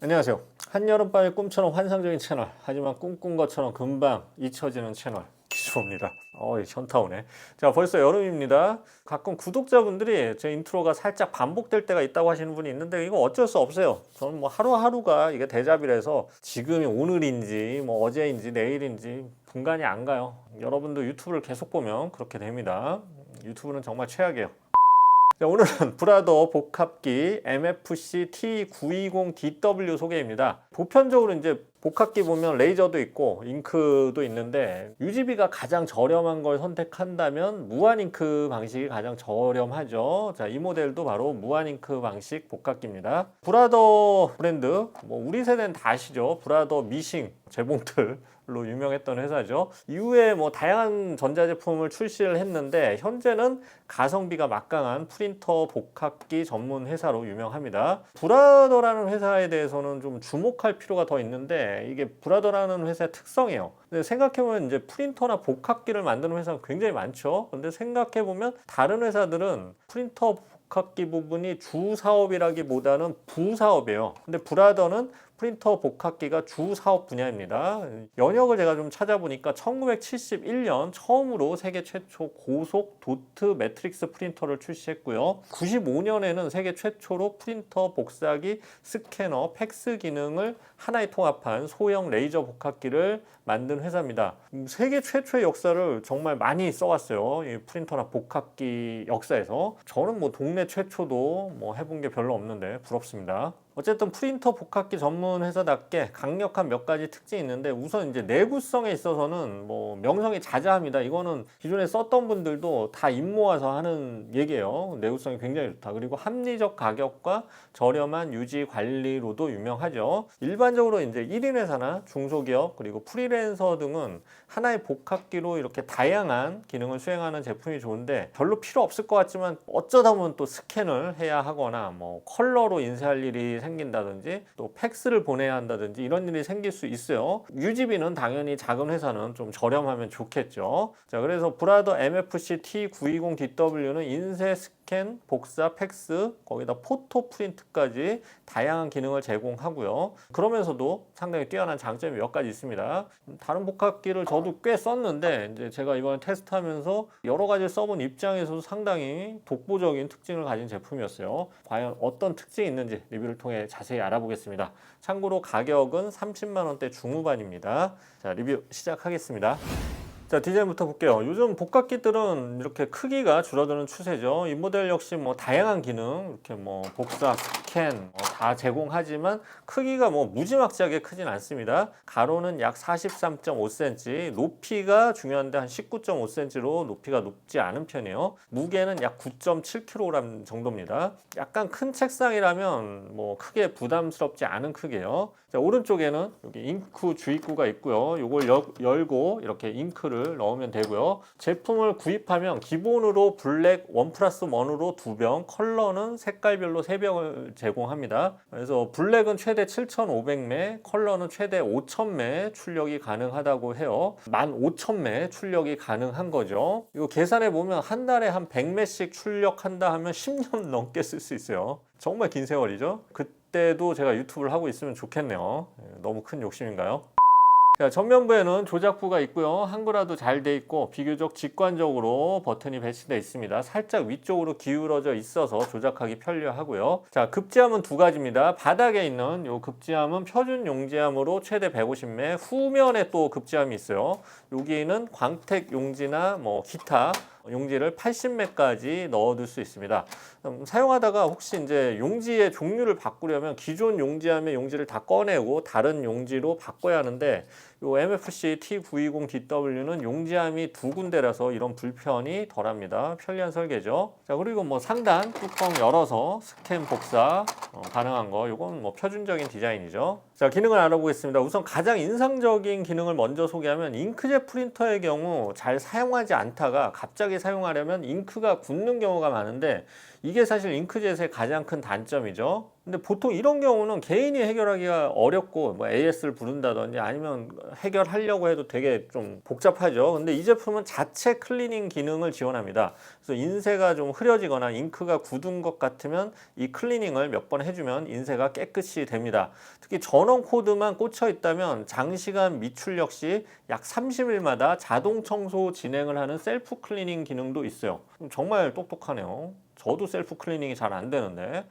안녕하세요. 한여름밤의 꿈처럼 환상적인 채널, 하지만 꿈꾼 것처럼 금방 잊혀지는 채널 기주호입니다. 현타 오네. 자, 벌써 여름입니다. 가끔 구독자분들이 제 인트로가 살짝 반복될 때가 있다고 하시는 분이 있는데 이거 어쩔 수 없어요. 저는 뭐 하루하루가 이게 대잡이라서 지금이 오늘인지 뭐 어제인지 내일인지 분간이 안 가요. 여러분도 유튜브를 계속 보면 그렇게 됩니다. 유튜브는 정말 최악이에요. 자, 오늘은 브라더 복합기 MFC T920DW 소개입니다. 보편적으로 이제 복합기 보면 레이저도 있고 잉크도 있는데 UGB가 가장 저렴한 걸 선택한다면 무한 잉크 방식이 가장 저렴하죠. 자, 이 모델도 바로 무한 잉크 방식 복합기입니다. 브라더 브랜드, 뭐 우리 세대는 다 아시죠? 브라더 미싱 재봉틀 로 유명했던 회사죠. 이후에 뭐 다양한 전자제품을 출시를 했는데 현재는 가성비가 막강한 프린터 복합기 전문 회사로 유명합니다. 브라더라는 회사에 대해서는 좀 주목할 필요가 더 있는데 이게 브라더라는 회사의 특성이에요. 근데 생각해보면 이제 프린터나 복합기를 만드는 회사가 굉장히 많죠. 근데 생각해보면 다른 회사들은 프린터 복합기 부분이 주 사업이라기보다는 부사업이에요. 근데 브라더는 프린터 복합기가 주 사업 분야입니다. 연역을 제가 좀 찾아보니까 1971년 처음으로 세계 최초 고속 도트 매트릭스 프린터를 출시했고요. 95년에는 세계 최초로 프린터 복사기, 스캐너, 팩스 기능을 하나에 통합한 소형 레이저 복합기를 만든 회사입니다. 세계 최초의 역사를 정말 많이 써왔어요. 이 프린터나 복합기 역사에서. 저는 뭐 동네 최초도 뭐 해본 게 별로 없는데 부럽습니다. 어쨌든 프린터 복합기 전문 회사답게 강력한 몇 가지 특징이 있는데 우선 이제 내구성에 있어서는 뭐 명성이 자자합니다. 이거는 기존에 썼던 분들도 다 입 모아서 하는 얘기예요. 내구성이 굉장히 좋다. 그리고 합리적 가격과 저렴한 유지 관리로도 유명하죠. 일반적으로 이제 1인 회사나 중소기업 그리고 프리랜서 등은 하나의 복합기로 이렇게 다양한 기능을 수행하는 제품이 좋은데 별로 필요 없을 것 같지만 어쩌다 보면 또 스캔을 해야 하거나 뭐 컬러로 인쇄할 일이 생긴다든지 또 팩스를 보내야 한다든지 이런 일이 생길 수 있어요. UGB는 당연히 작은 회사는 좀 저렴하면 좋겠죠. 자, 그래서 브라더 MFC T920DW는 인쇄, 스캔, 복사, 팩스, 거기다 포토 프린트까지 다양한 기능을 제공하고요. 그러면서도 상당히 뛰어난 장점이 몇 가지 있습니다. 다른 복합기를 저도 꽤 썼는데 이제 제가 이번에 테스트하면서 여러 가지 써본 입장에서도 상당히 독보적인 특징을 가진 제품이었어요. 과연 어떤 특징이 있는지 리뷰를 통해 자세히 알아보겠습니다. 참고로 가격은 30만 원대 중후반입니다. 자, 리뷰 시작하겠습니다. 자, 디자인부터 볼게요. 요즘 복합기들은 이렇게 크기가 줄어드는 추세죠. 이 모델 역시 뭐 다양한 기능, 이렇게 뭐 복사, 스캔 다 제공하지만 크기가 뭐 무지막지하게 크진 않습니다. 가로는 약 43.5cm, 높이가 중요한데 한 19.5cm로 높이가 높지 않은 편이에요. 무게는 약 9.7kg 정도입니다. 약간 큰 책상이라면 뭐 크게 부담스럽지 않은 크기예요. 자, 오른쪽에는 여기 잉크 주입구가 있고요. 이걸 열고 이렇게 잉크를 넣으면 되고요. 제품을 구입하면 기본으로 블랙 1+1으로 2병, 컬러는 색깔별로 3병을 제공합니다. 그래서 블랙은 최대 7,500매, 컬러는 최대 5,000매 출력이 가능하다고 해요. 15,000매 출력이 가능한 거죠. 이거 계산해 보면 한 달에 한 100매씩 출력한다 하면 10년 넘게 쓸 수 있어요. 정말 긴 세월이죠. 그때도 제가 유튜브를 하고 있으면 좋겠네요. 너무 큰 욕심인가요? 자, 전면부에는 조작부가 있고요. 한글화도 잘 돼 있고 비교적 직관적으로 버튼이 배치되어 있습니다. 살짝 위쪽으로 기울어져 있어서 조작하기 편리하고요. 자, 급지함은 두 가지입니다. 바닥에 있는 요 급지함은 표준 용지함으로 최대 150매, 후면에 또 급지함이 있어요. 여기는 광택 용지나 뭐 기타 용지를 80매까지 넣어둘 수 있습니다. 사용하다가 혹시 이제 용지의 종류를 바꾸려면 기존 용지함의 용지를 다 꺼내고 다른 용지로 바꿔야 하는데 요 MFC T920DW는 용지함이 두 군데라서 이런 불편이 덜합니다. 편리한 설계죠. 자, 그리고 뭐 상단 뚜껑 열어서 스캔 복사 가능한 거, 요건 뭐 표준적인 디자인이죠. 자, 기능을 알아보겠습니다. 우선 가장 인상적인 기능을 먼저 소개하면 잉크젯 프린터의 경우 잘 사용하지 않다가 갑자기 사용하려면 잉크가 굳는 경우가 많은데 이게 사실 잉크젯의 가장 큰 단점이죠. 근데 보통 이런 경우는 개인이 해결하기가 어렵고 뭐 AS를 부른다든지 아니면 해결하려고 해도 되게 좀 복잡하죠. 근데 이 제품은 자체 클리닝 기능을 지원합니다. 그래서 인쇄가 좀 흐려지거나 잉크가 굳은 것 같으면 이 클리닝을 몇 번 해주면 인쇄가 깨끗이 됩니다. 특히 전원 코드만 꽂혀 있다면 장시간 미출력 시 약 30일마다 자동 청소 진행을 하는 셀프 클리닝 기능도 있어요. 정말 똑똑하네요. 저도 셀프 클리닝이 잘 안 되는데.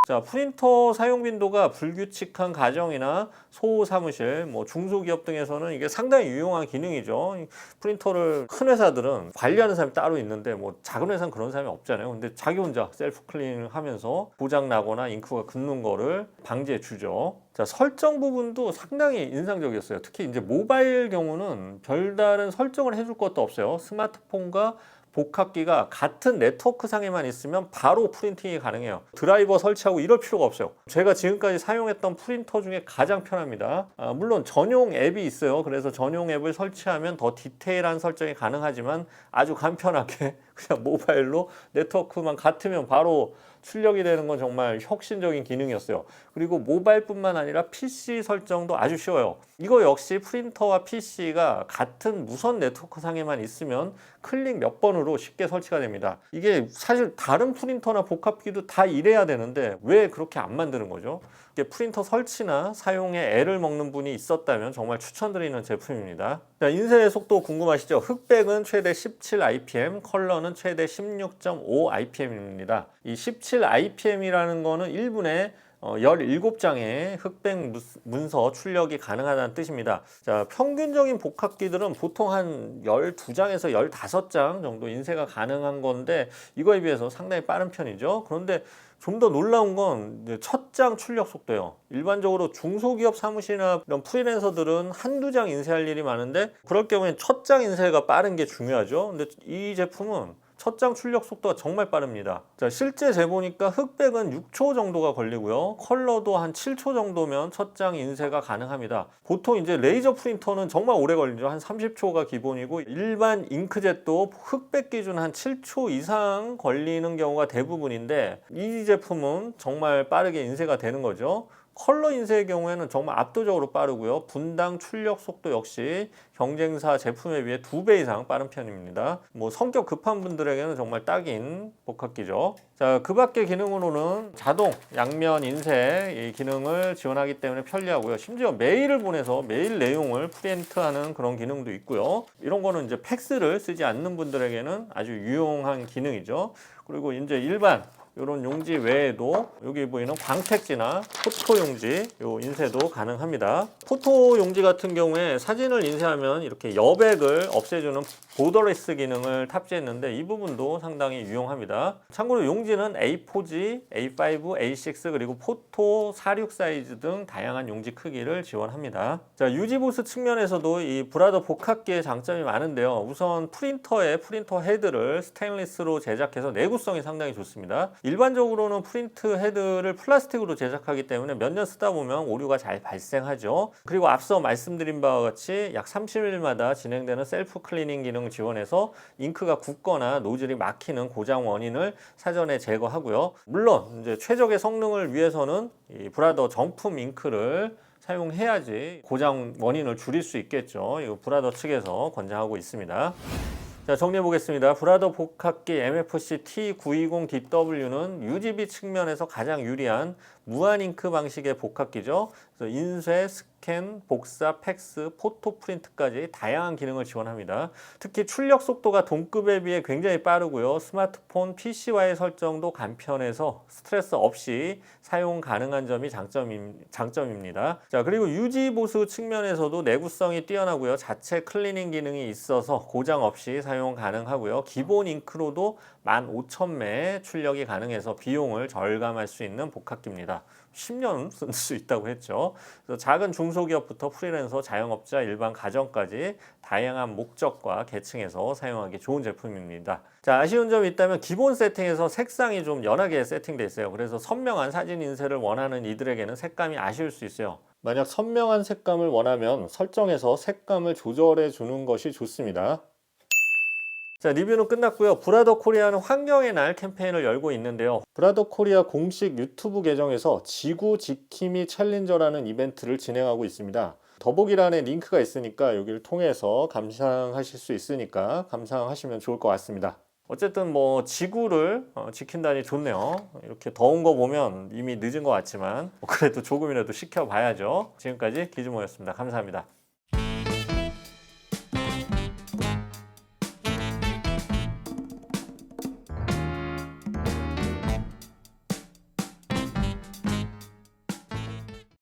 자, 프린터 사용 빈도가 불규칙한 가정이나 소호 사무실, 뭐 중소기업 등에서는 이게 상당히 유용한 기능이죠. 프린터를 큰 회사들은 관리하는 사람이 따로 있는데 뭐 작은 회사는 그런 사람이 없잖아요. 근데 자기 혼자 셀프 클리닝을 하면서 고장 나거나 잉크가 굳는 거를 방지해 주죠. 자, 설정 부분도 상당히 인상적이었어요. 특히 이제 모바일 경우는 별다른 설정을 해줄 것도 없어요. 스마트폰과 복합기가 같은 네트워크 상에만 있으면 바로 프린팅이 가능해요. 드라이버 설치하고 이럴 필요가 없어요. 제가 지금까지 사용했던 프린터 중에 가장 편합니다. 물론 전용 앱이 있어요. 그래서 전용 앱을 설치하면 더 디테일한 설정이 가능하지만 아주 간편하게 그냥 모바일로 네트워크만 같으면 바로 출력이 되는 건 정말 혁신적인 기능이었어요. 그리고 모바일뿐만 아니라 PC 설정도 아주 쉬워요. 이거 역시 프린터와 PC가 같은 무선 네트워크 상에만 있으면 클릭 몇 번으로 쉽게 설치가 됩니다. 이게 사실 다른 프린터나 복합기도 다 이래야 되는데 왜 그렇게 안 만드는 거죠? 이게 프린터 설치나 사용에 애를 먹는 분이 있었다면 정말 추천드리는 제품입니다. 자, 인쇄 속도 궁금하시죠? 흑백은 최대 17IPM, 컬러는 최대 16.5IPM입니다. 이 17IPM이라는 거는 1분에 17장의 흑백 문서 출력이 가능하다는 뜻입니다. 자, 평균적인 복합기들은 보통 한 12장에서 15장 정도 인쇄가 가능한 건데 이거에 비해서 상당히 빠른 편이죠. 그런데 좀 더 놀라운 건 첫 장 출력 속도예요. 일반적으로 중소기업 사무실이나 이런 프리랜서들은 한두 장 인쇄할 일이 많은데 그럴 경우엔 첫 장 인쇄가 빠른 게 중요하죠. 근데 이 제품은 첫 장 출력 속도가 정말 빠릅니다. 자, 실제 재보니까 흑백은 6초 정도가 걸리고요. 컬러도 한 7초 정도면 첫 장 인쇄가 가능합니다. 보통 이제 레이저 프린터는 정말 오래 걸리죠. 한 30초가 기본이고 일반 잉크젯도 흑백 기준 한 7초 이상 걸리는 경우가 대부분인데 이 제품은 정말 빠르게 인쇄가 되는 거죠. 컬러 인쇄의 경우에는 정말 압도적으로 빠르고요. 분당 출력 속도 역시 경쟁사 제품에 비해 2배 이상 빠른 편입니다. 뭐 성격 급한 분들에게는 정말 딱인 복합기죠. 자, 그 밖의 기능으로는 자동 양면 인쇄 이 기능을 지원하기 때문에 편리하고요. 심지어 메일을 보내서 메일 내용을 프린트하는 그런 기능도 있고요. 이런 거는 이제 팩스를 쓰지 않는 분들에게는 아주 유용한 기능이죠. 그리고 이제 일반 이런 용지 외에도 여기 보이는 광택지나 포토 용지 요 인쇄도 가능합니다. 포토 용지 같은 경우에 사진을 인쇄하면 이렇게 여백을 없애주는 보더레스 기능을 탑재했는데 이 부분도 상당히 유용합니다. 참고로 용지는 A4지, A5, A6 그리고 포토 46 사이즈 등 다양한 용지 크기를 지원합니다. 자, 유지보스 측면에서도 이 브라더 복합기의 장점이 많은데요. 우선 프린터의 프린터 헤드를 스테인리스로 제작해서 내구성이 상당히 좋습니다. 일반적으로는 프린트 헤드를 플라스틱으로 제작하기 때문에 몇 년 쓰다 보면 오류가 잘 발생하죠. 그리고 앞서 말씀드린 바와 같이 약 30일마다 진행되는 셀프 클리닝 기능을 지원해서 잉크가 굳거나 노즐이 막히는 고장 원인을 사전에 제거하고요. 물론 이제 최적의 성능을 위해서는 이 브라더 정품 잉크를 사용해야지 고장 원인을 줄일 수 있겠죠. 이거 브라더 측에서 권장하고 있습니다. 자, 정리해 보겠습니다. 브라더 복합기 MFC T920DW는 UGB 측면에서 가장 유리한 무한 잉크 방식의 복합기죠. 그래서 인쇄, 스캔, 복사, 팩스, 포토 프린트까지 다양한 기능을 지원합니다. 특히 출력 속도가 동급에 비해 굉장히 빠르고요. 스마트폰, PC와의 설정도 간편해서 스트레스 없이 사용 가능한 점이 장점입니다. 자, 그리고 유지 보수 측면에서도 내구성이 뛰어나고요. 자체 클리닝 기능이 있어서 고장 없이 사용 가능하고요. 기본 잉크로도 15,000매 출력이 가능해서 비용을 절감할 수 있는 복합기입니다. 10년 쓸 수 있다고 했죠. 그래서 작은 중소기업부터 프리랜서, 자영업자, 일반 가정까지 다양한 목적과 계층에서 사용하기 좋은 제품입니다. 자, 아쉬운 점이 있다면 기본 세팅에서 색상이 좀 연하게 세팅되어 있어요. 그래서 선명한 사진 인쇄를 원하는 이들에게는 색감이 아쉬울 수 있어요. 만약 선명한 색감을 원하면 설정에서 색감을 조절해 주는 것이 좋습니다. 자, 리뷰는 끝났고요. 브라더 코리아는 환경의 날 캠페인을 열고 있는데요. 브라더 코리아 공식 유튜브 계정에서 지구 지킴이 챌린저라는 이벤트를 진행하고 있습니다. 더보기란에 링크가 있으니까 여기를 통해서 감상하실 수 있으니까 감상하시면 좋을 것 같습니다. 어쨌든 뭐 지구를 지킨다니 좋네요. 이렇게 더운 거 보면 이미 늦은 것 같지만 그래도 조금이라도 식혀봐야죠. 지금까지 기즈모였습니다. 감사합니다.